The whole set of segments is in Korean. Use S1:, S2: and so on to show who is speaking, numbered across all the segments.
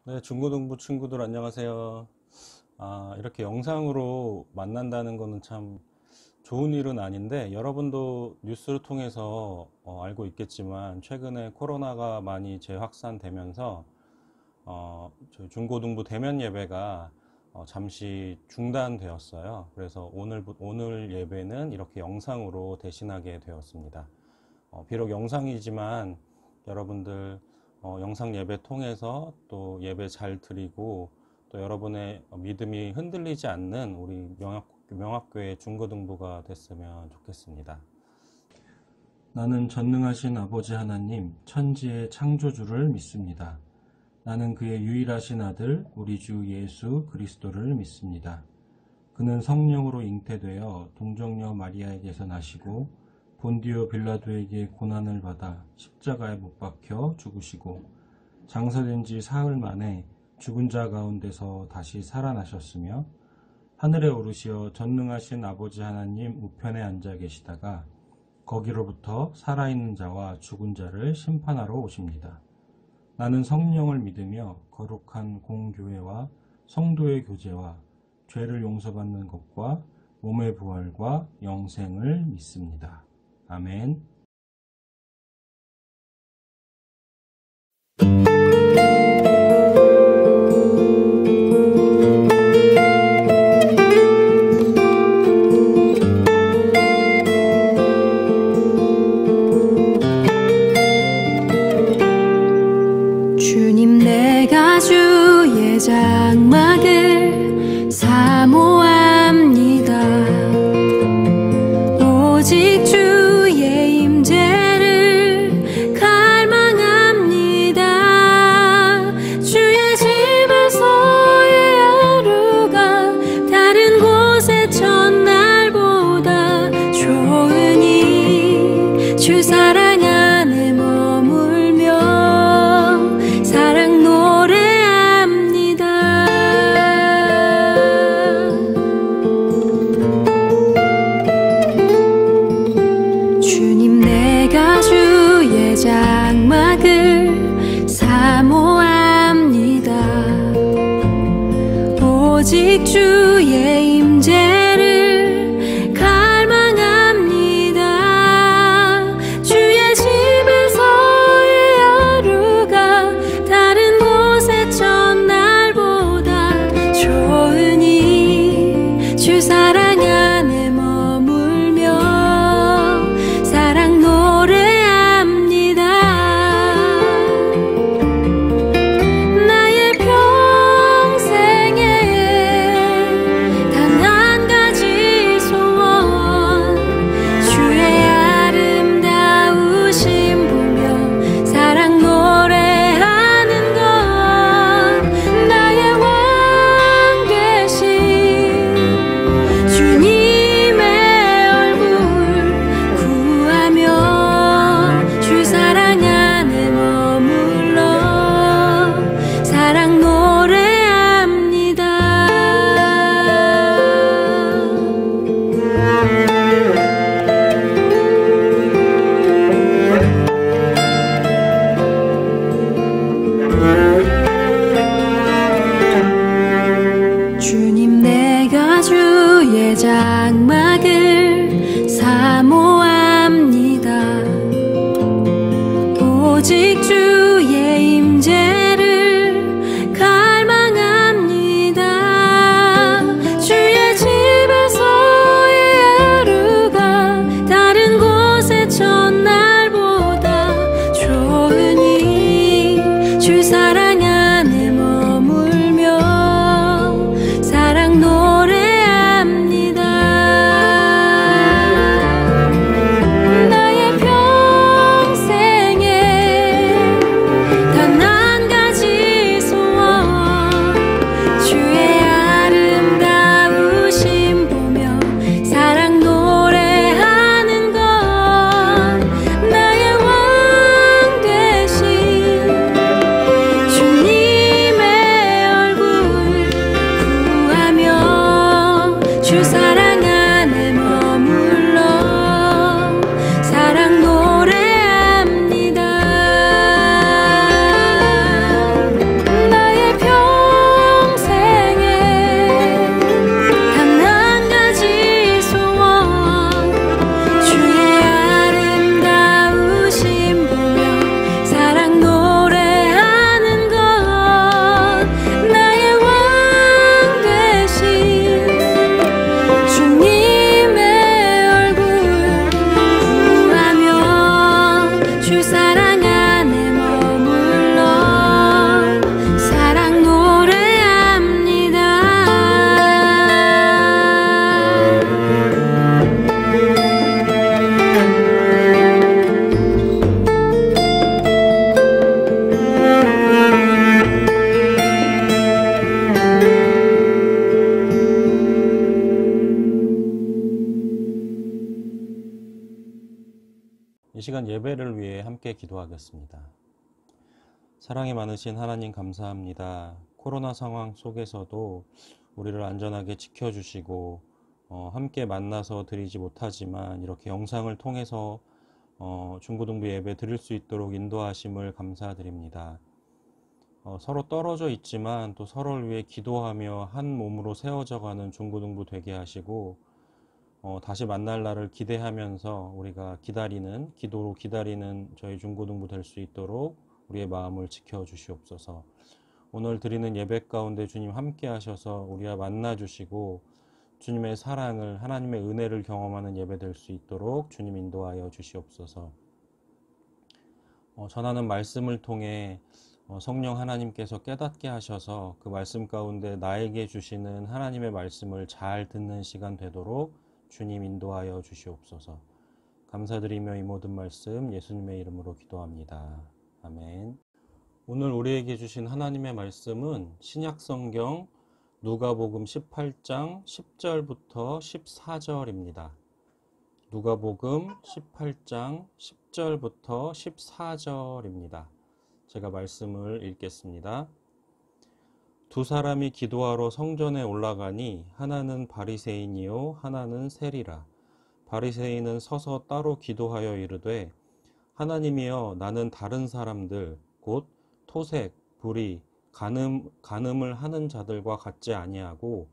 S1: 네, 중고등부 친구들 안녕하세요. 이렇게 영상으로 만난다는 거는 참 좋은 일은 아닌데, 여러분도 뉴스를 통해서 알고 있겠지만 최근에 코로나가 많이 재확산되면서 저희 중고등부 대면 예배가 잠시 중단되었어요. 그래서 오늘 예배는 이렇게 영상으로 대신하게 되었습니다. 비록 영상이지만 여러분들 영상 예배 통해서 또 예배 잘 드리고 또 여러분의 믿음이 흔들리지 않는 우리 명학교의 중고등부가 됐으면 좋겠습니다. 나는 전능하신 아버지 하나님, 천지의 창조주를 믿습니다. 나는 그의 유일하신 아들, 우리 주 예수 그리스도를 믿습니다. 그는 성령으로 잉태되어 동정녀 마리아에게서 나시고 본디오 빌라도에게 고난을 받아 십자가에 못 박혀 죽으시고 장사된 지 사흘 만에 죽은 자 가운데서 다시 살아나셨으며 하늘에 오르시어 전능하신 아버지 하나님 우편에 앉아 계시다가 거기로부터 살아있는 자와 죽은 자를 심판하러 오십니다. 나는 성령을 믿으며 거룩한 공교회와 성도의 교제와 죄를 용서받는 것과 몸의 부활과 영생을 믿습니다. 아멘.
S2: 주님, 내가 주의 장막을 사모합니다. 오직 주의 임재를 갈망합니다. 주의 집에서의 하루가 다른 곳의 첫날보다 좋으니 주 사랑 안에 머물며 사랑 노래합니다. 주님, 내가 주의 장막을 사모합니다. 오직 주의 임재를 갈망합니다. 주의 집에서의 하루가 다른 곳의 첫날보다 좋으니 주 사랑 안에 머물며 사랑 노래합니다. 나의 평생에 단 한 가지 소원, 주의 아름다우심 보며 사랑 노래하는 것. 나의 왕 되신 주님의 얼굴 구하며 주 사랑 안에 머물러 사랑 노래합니다. 주님, 내가 주의 장막을 사모합니다. 오직 주의 임재를 갈망합니다. 주의 집에서의 하루가 다른 곳의 첫날보다 좋으니 주 사랑 안에 머물며 사랑 노래합니다. 나의 평생에 단 한 가지 소원, 주의 아름다우심 보며 사랑 노래하는 것. 나의 왕 되신 주님의 얼굴 구하며 주 사랑 안에 머물러 사랑 노래합니다. 나의
S1: 시간 예배를 위해 함께 기도하겠습니다. 사랑이 많으신 하나님 감사합니다. 코로나 상황 속에서도 우리를 안전하게 지켜주시고 함께 만나서 드리지 못하지만 이렇게 영상을 통해서 중고등부 예배 드릴 수 있도록 인도하심을 감사드립니다. 서로 떨어져 있지만 또 서로를 위해 기도하며 한 몸으로 세워져가는 중고등부 되게 하시고 다시 만날 날을 기대하면서 우리가 기도로 기다리는 저희 중고등부 될 수 있도록 우리의 마음을 지켜주시옵소서. 오늘 드리는 예배 가운데 주님 함께 하셔서 우리와 만나 주시고 주님의 사랑을, 하나님의 은혜를 경험하는 예배 될 수 있도록 주님 인도하여 주시옵소서. 전하는 말씀을 통해 성령 하나님께서 깨닫게 하셔서 그 말씀 가운데 나에게 주시는 하나님의 말씀을 잘 듣는 시간 되도록 주님 인도하여 주시옵소서. 감사드리며 이 모든 말씀 예수님의 이름으로 기도합니다. 아멘. 오늘 우리에게 주신 하나님의 말씀은 신약성경 누가복음 18장 10절부터 14절입니다. 누가복음 18장 10절부터 14절입니다. 제가 말씀을 읽겠습니다. 두 사람이 기도하러 성전에 올라가니 하나는 바리새인이요 하나는 세리라. 바리새인은 서서 따로 기도하여 이르되 하나님이여 나는 다른 사람들 곧 토색, 불의, 간음을 하는 자들과 같지 아니하고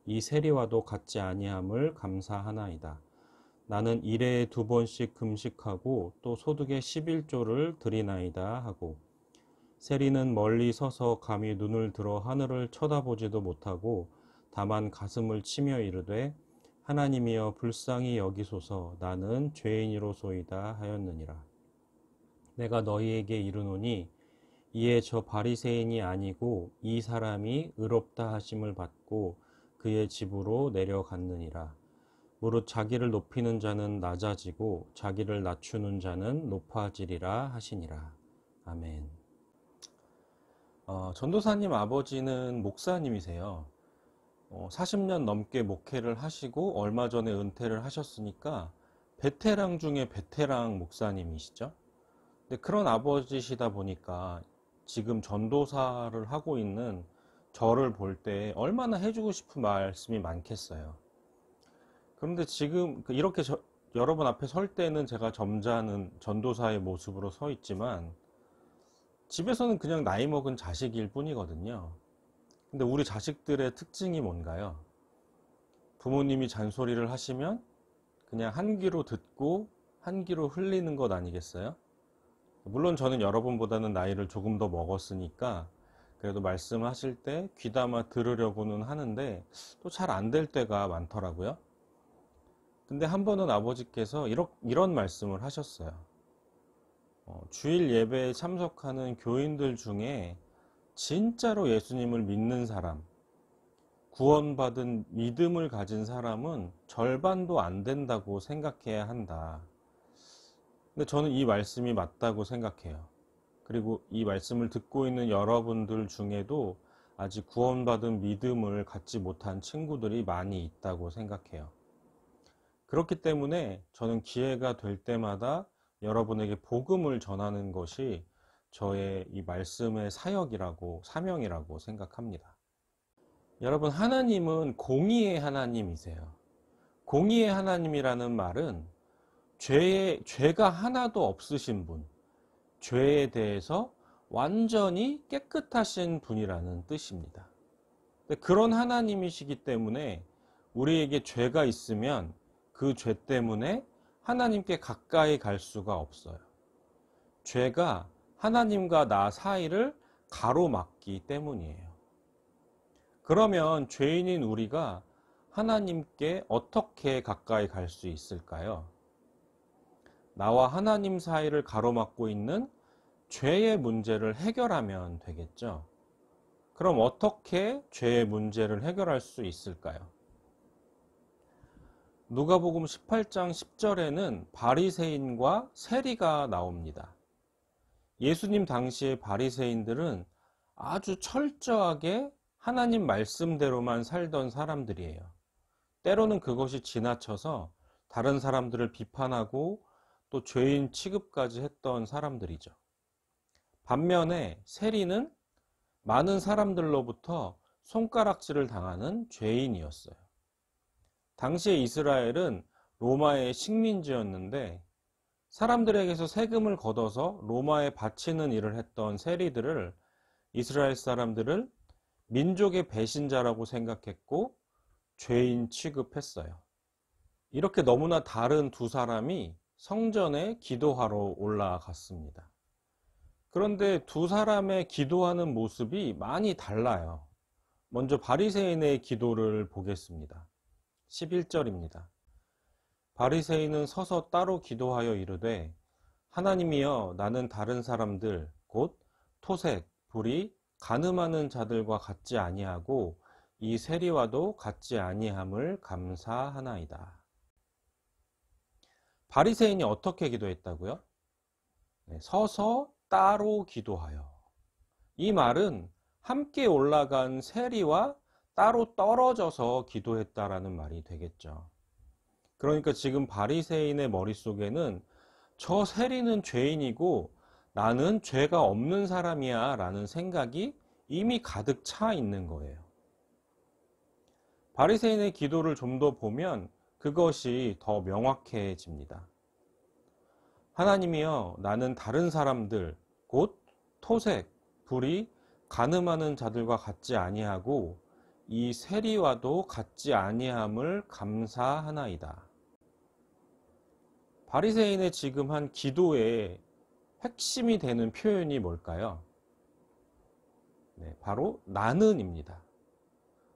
S1: 이 세리와도 같지 아니함을 감사하나이다. 나는 일해에 2번씩 금식하고 또 소득의 11조를 드리나이다 하고 세리는 멀리 서서 감히 눈을 들어 하늘을 쳐다보지도 못하고 다만 가슴을 치며 이르되 하나님이여 불쌍히 여기소서 나는 죄인이로소이다 하였느니라. 내가 너희에게 이르노니 이에 저 바리새인이 아니고 이 사람이 의롭다 하심을 받고 그의 집으로 내려갔느니라. 무릇 자기를 높이는 자는 낮아지고 자기를 낮추는 자는 높아지리라 하시니라. 아멘. 전도사님 아버지는 목사님이세요. 40년 넘게 목회를 하시고 얼마 전에 은퇴를 하셨으니까 베테랑 중에 베테랑 목사님이시죠. 근데 그런 아버지시다 보니까 지금 전도사를 하고 있는 저를 볼 때 얼마나 해주고 싶은 말씀이 많겠어요. 그런데 지금 이렇게 여러분 앞에 설 때는 제가 점잖은 전도사의 모습으로 서 있지만 집에서는 그냥 나이 먹은 자식일 뿐이거든요. 근데 우리 자식들의 특징이 뭔가요? 부모님이 잔소리를 하시면 그냥 한 귀로 듣고 한 귀로 흘리는 것 아니겠어요? 물론 저는 여러분보다는 나이를 조금 더 먹었으니까 그래도 말씀하실 때 귀담아 들으려고는 하는데 또 잘 안 될 때가 많더라고요. 근데 한 번은 아버지께서 이런 말씀을 하셨어요. 주일 예배에 참석하는 교인들 중에 진짜로 예수님을 믿는 사람, 구원받은 믿음을 가진 사람은 절반도 안 된다고 생각해야 한다. 근데 저는 이 말씀이 맞다고 생각해요. 그리고 이 말씀을 듣고 있는 여러분들 중에도 아직 구원받은 믿음을 갖지 못한 친구들이 많이 있다고 생각해요. 그렇기 때문에 저는 기회가 될 때마다 여러분에게 복음을 전하는 것이 저의 이 말씀의 사명이라고 생각합니다. 여러분, 하나님은 공의의 하나님이세요. 공의의 하나님이라는 말은 죄가 하나도 없으신 분, 죄에 대해서 완전히 깨끗하신 분이라는 뜻입니다. 그런 하나님이시기 때문에 우리에게 죄가 있으면 그 죄 때문에 하나님께 가까이 갈 수가 없어요. 죄가 하나님과 나 사이를 가로막기 때문이에요. 그러면 죄인인 우리가 하나님께 어떻게 가까이 갈 수 있을까요? 나와 하나님 사이를 가로막고 있는 죄의 문제를 해결하면 되겠죠. 그럼 어떻게 죄의 문제를 해결할 수 있을까요? 누가복음 18장 10절에는 바리새인과 세리가 나옵니다. 예수님 당시의 바리새인들은 아주 철저하게 하나님 말씀대로만 살던 사람들이에요. 때로는 그것이 지나쳐서 다른 사람들을 비판하고 또 죄인 취급까지 했던 사람들이죠. 반면에 세리는 많은 사람들로부터 손가락질을 당하는 죄인이었어요. 당시의 이스라엘은 로마의 식민지였는데 사람들에게서 세금을 걷어서 로마에 바치는 일을 했던 세리들을 이스라엘 사람들을 민족의 배신자라고 생각했고 죄인 취급했어요. 이렇게 너무나 다른 두 사람이 성전에 기도하러 올라갔습니다. 그런데 두 사람의 기도하는 모습이 많이 달라요. 먼저 바리새인의 기도를 보겠습니다. 11절입니다. 바리새인은 서서 따로 기도하여 이르되 하나님이여 나는 다른 사람들 곧 토색, 불의, 간음하는 자들과 같지 아니하고 이 세리와도 같지 아니함을 감사하나이다. 바리새인이 어떻게 기도했다고요? 서서 따로 기도하여. 이 말은 함께 올라간 세리와 따로 떨어져서 기도했다라는 말이 되겠죠. 그러니까 지금 바리새인의 머릿속에는 저 세리는 죄인이고 나는 죄가 없는 사람이야 라는 생각이 이미 가득 차 있는 거예요. 바리새인의 기도를 좀 더 보면 그것이 더 명확해집니다. 하나님이여 나는 다른 사람들 곧 토색, 불의, 간음하는 자들과 같지 아니하고 이 세리와도 같지 아니함을 감사하나이다. 바리새인의 지금 한 기도의 핵심이 되는 표현이 뭘까요? 바로 나는입니다.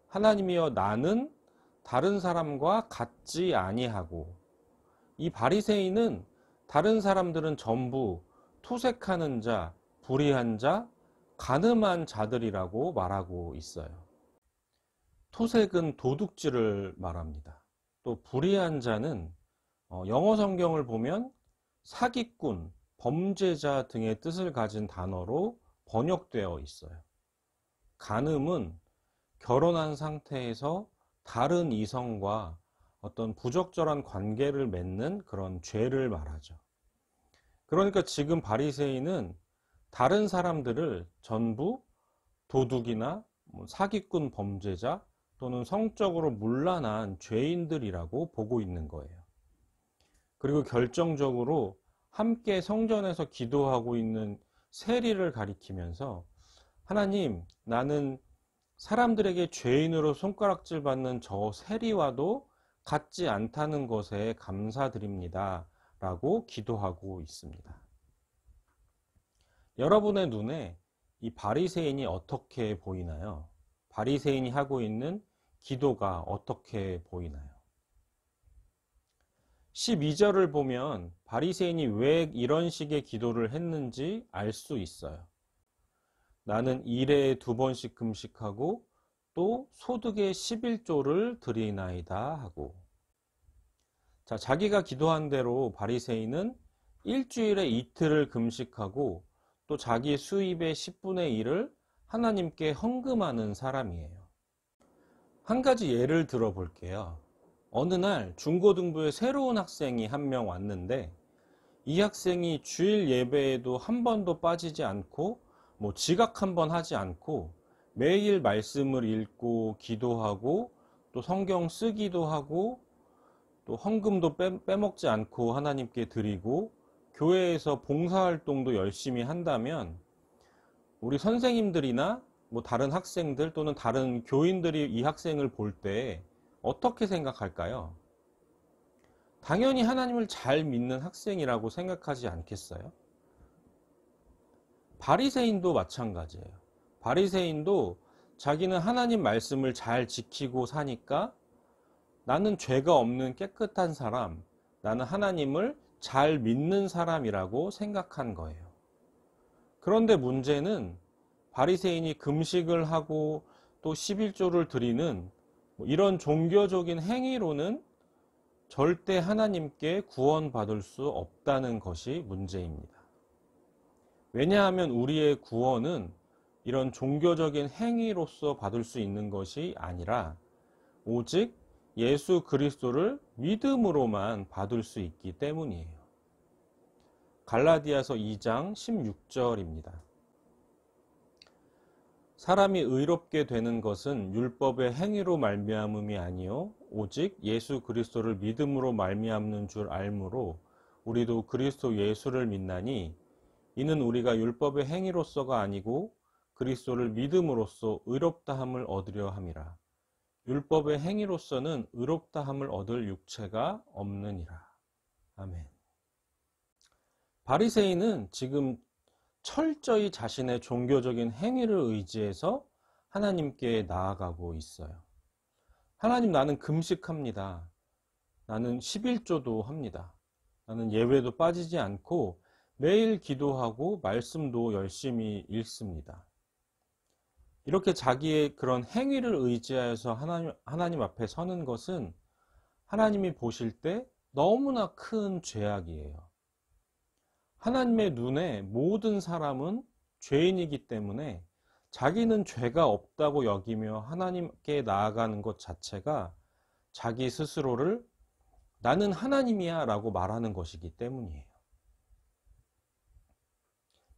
S1: 하나님이여 나는 다른 사람과 같지 아니하고 이 바리새인은 다른 사람들은 전부 토색하는 자, 불의한 자, 간음한 자들이라고 말하고 있어요. 토색은 도둑질을 말합니다. 또 불의한 자는 영어 성경을 보면 사기꾼, 범죄자 등의 뜻을 가진 단어로 번역되어 있어요. 간음은 결혼한 상태에서 다른 이성과 어떤 부적절한 관계를 맺는 그런 죄를 말하죠. 그러니까 지금 바리새인은 다른 사람들을 전부 도둑이나 사기꾼 범죄자 또는 성적으로 문란한 죄인들이라고 보고 있는 거예요. 그리고 결정적으로 함께 성전에서 기도하고 있는 세리를 가리키면서 하나님, 나는 사람들에게 죄인으로 손가락질 받는 저 세리와도 같지 않다는 것에 감사드립니다. 라고 기도하고 있습니다. 여러분의 눈에 이 바리새인이 어떻게 보이나요? 바리새인이 하고 있는 기도가 어떻게 보이나요? 12절을 보면 바리새인이 왜 이런 식의 기도를 했는지 알 수 있어요. 나는 일에 2번씩 금식하고 또 소득의 11조를 드리나이다 하고. 자, 자기가 기도한 대로 바리새인은 일주일에 이틀을 금식하고 또 자기 수입의 10분의 1을 하나님께 헌금하는 사람이에요. 한 가지 예를 들어 볼게요. 어느 날 중고등부에 새로운 학생이 한 명 왔는데 이 학생이 주일 예배에도 한 번도 빠지지 않고 지각 한 번 하지 않고 매일 말씀을 읽고 기도하고 또 성경 쓰기도 하고 또 헌금도 빼먹지 않고 하나님께 드리고 교회에서 봉사활동도 열심히 한다면 우리 선생님들이나 다른 학생들 또는 다른 교인들이 이 학생을 볼 때 어떻게 생각할까요? 당연히 하나님을 잘 믿는 학생이라고 생각하지 않겠어요? 바리새인도 마찬가지예요. 바리새인도 자기는 하나님 말씀을 잘 지키고 사니까 나는 죄가 없는 깨끗한 사람, 나는 하나님을 잘 믿는 사람이라고 생각한 거예요. 그런데 문제는 바리새인이 금식을 하고 또 11조를 드리는 이런 종교적인 행위로는 절대 하나님께 구원받을 수 없다는 것이 문제입니다. 왜냐하면 우리의 구원은 이런 종교적인 행위로서 받을 수 있는 것이 아니라 오직 예수 그리스도를 믿음으로만 받을 수 있기 때문이에요. 갈라디아서 2장 16절입니다. 사람이 의롭게 되는 것은 율법의 행위로 말미암음이 아니요 오직 예수 그리스도를 믿음으로 말미암는 줄 알므로 우리도 그리스도 예수를 믿나니 이는 우리가 율법의 행위로서가 아니고 그리스도를 믿음으로써 의롭다함을 얻으려 함이라. 율법의 행위로서는 의롭다함을 얻을 육체가 없느니라. 아멘. 바리새인은 지금 철저히 자신의 종교적인 행위를 의지해서 하나님께 나아가고 있어요. 하나님, 나는 금식합니다. 나는 11조도 합니다. 나는 예배도 빠지지 않고 매일 기도하고 말씀도 열심히 읽습니다. 이렇게 자기의 그런 행위를 의지하여서 하나님 앞에 서는 것은 하나님이 보실 때 너무나 큰 죄악이에요. 하나님의 눈에 모든 사람은 죄인이기 때문에 자기는 죄가 없다고 여기며 하나님께 나아가는 것 자체가 자기 스스로를 나는 하나님이야 라고 말하는 것이기 때문이에요.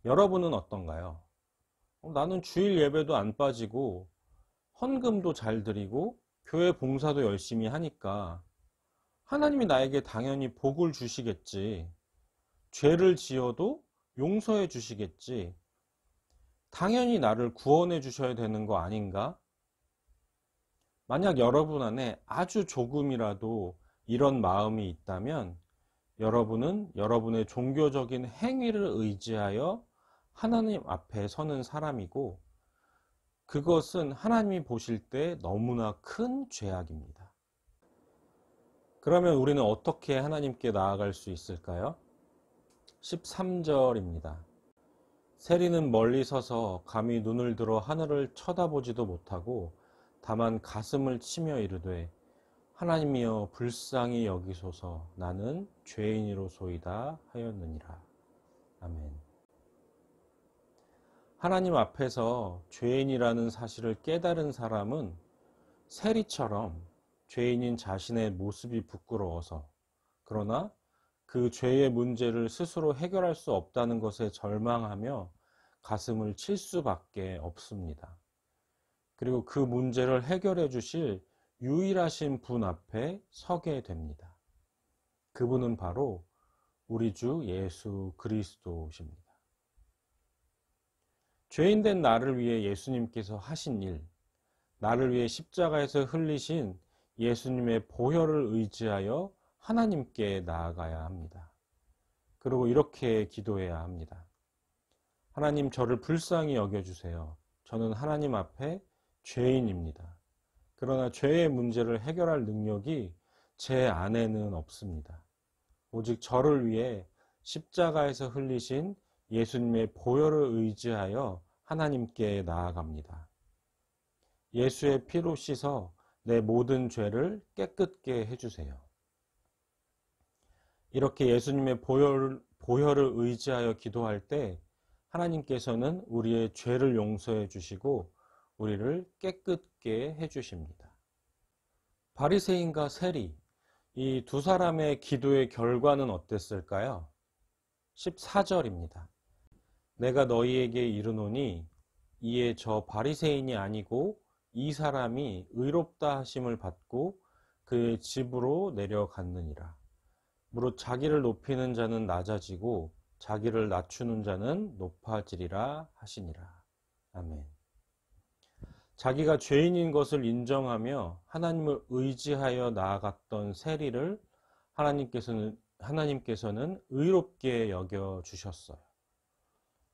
S1: 여러분은 어떤가요? 나는 주일 예배도 안 빠지고 헌금도 잘 드리고 교회 봉사도 열심히 하니까 하나님이 나에게 당연히 복을 주시겠지. 죄를 지어도 용서해 주시겠지. 당연히 나를 구원해 주셔야 되는 거 아닌가? 만약 여러분 안에 아주 조금이라도 이런 마음이 있다면 여러분은 여러분의 종교적인 행위를 의지하여 하나님 앞에 서는 사람이고 그것은 하나님이 보실 때 너무나 큰 죄악입니다. 그러면 우리는 어떻게 하나님께 나아갈 수 있을까요? 13절입니다. 세리는 멀리 서서 감히 눈을 들어 하늘을 쳐다보지도 못하고 다만 가슴을 치며 이르되 하나님이여 불쌍히 여기소서 나는 죄인이로소이다 하였느니라. 아멘. 하나님 앞에서 죄인이라는 사실을 깨달은 사람은 세리처럼 죄인인 자신의 모습이 부끄러워서 그러나 그 죄의 문제를 스스로 해결할 수 없다는 것에 절망하며 가슴을 칠 수밖에 없습니다. 그리고 그 문제를 해결해 주실 유일하신 분 앞에 서게 됩니다. 그분은 바로 우리 주 예수 그리스도십니다. 죄인된 나를 위해 예수님께서 하신 일, 나를 위해 십자가에서 흘리신 예수님의 보혈을 의지하여 하나님께 나아가야 합니다. 그리고 이렇게 기도해야 합니다. 하나님, 저를 불쌍히 여겨주세요. 저는 하나님 앞에 죄인입니다. 그러나 죄의 문제를 해결할 능력이 제 안에는 없습니다. 오직 저를 위해 십자가에서 흘리신 예수님의 보혈을 의지하여 하나님께 나아갑니다. 예수의 피로 씻어 내 모든 죄를 깨끗게 해주세요. 이렇게 예수님의 보혈을 의지하여 기도할 때 하나님께서는 우리의 죄를 용서해 주시고 우리를 깨끗게 해주십니다. 바리새인과 세리, 이 두 사람의 기도의 결과는 어땠을까요? 14절입니다. 내가 너희에게 이르노니 이에 저 바리새인이 아니고 이 사람이 의롭다 하심을 받고 그의 집으로 내려갔느니라. 무릇 자기를 높이는 자는 낮아지고 자기를 낮추는 자는 높아지리라 하시니라. 아멘. 자기가 죄인인 것을 인정하며 하나님을 의지하여 나아갔던 세리를 하나님께서는 의롭게 여겨주셨어요.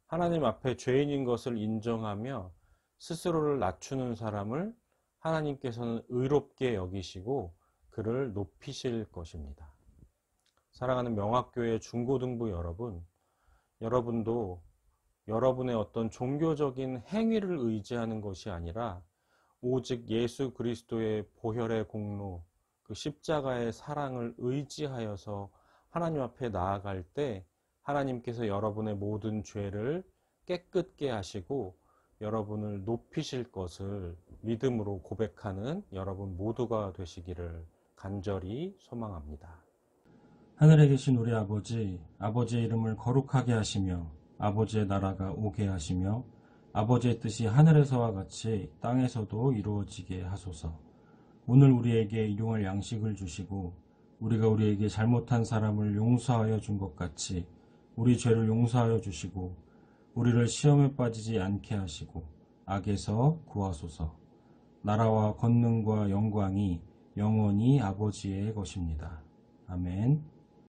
S1: 하나님 앞에 죄인인 것을 인정하며 스스로를 낮추는 사람을 하나님께서는 의롭게 여기시고 그를 높이실 것입니다. 사랑하는 명학교의 중고등부 여러분, 여러분도 여러분의 어떤 종교적인 행위를 의지하는 것이 아니라 오직 예수 그리스도의 보혈의 공로, 그 십자가의 사랑을 의지하여서 하나님 앞에 나아갈 때 하나님께서 여러분의 모든 죄를 깨끗게 하시고 여러분을 높이실 것을 믿음으로 고백하는 여러분 모두가 되시기를 간절히 소망합니다.
S3: 하늘에 계신 우리 아버지, 아버지의 이름을 거룩하게 하시며 아버지의 나라가 오게 하시며 아버지의 뜻이 하늘에서와 같이 땅에서도 이루어지게 하소서. 오늘 우리에게 일용할 양식을 주시고 우리가 우리에게 잘못한 사람을 용서하여 준 것 같이 우리 죄를 용서하여 주시고 우리를 시험에 빠지지 않게 하시고 악에서 구하소서. 나라와 권능과 영광이 영원히 아버지의 것입니다. 아멘.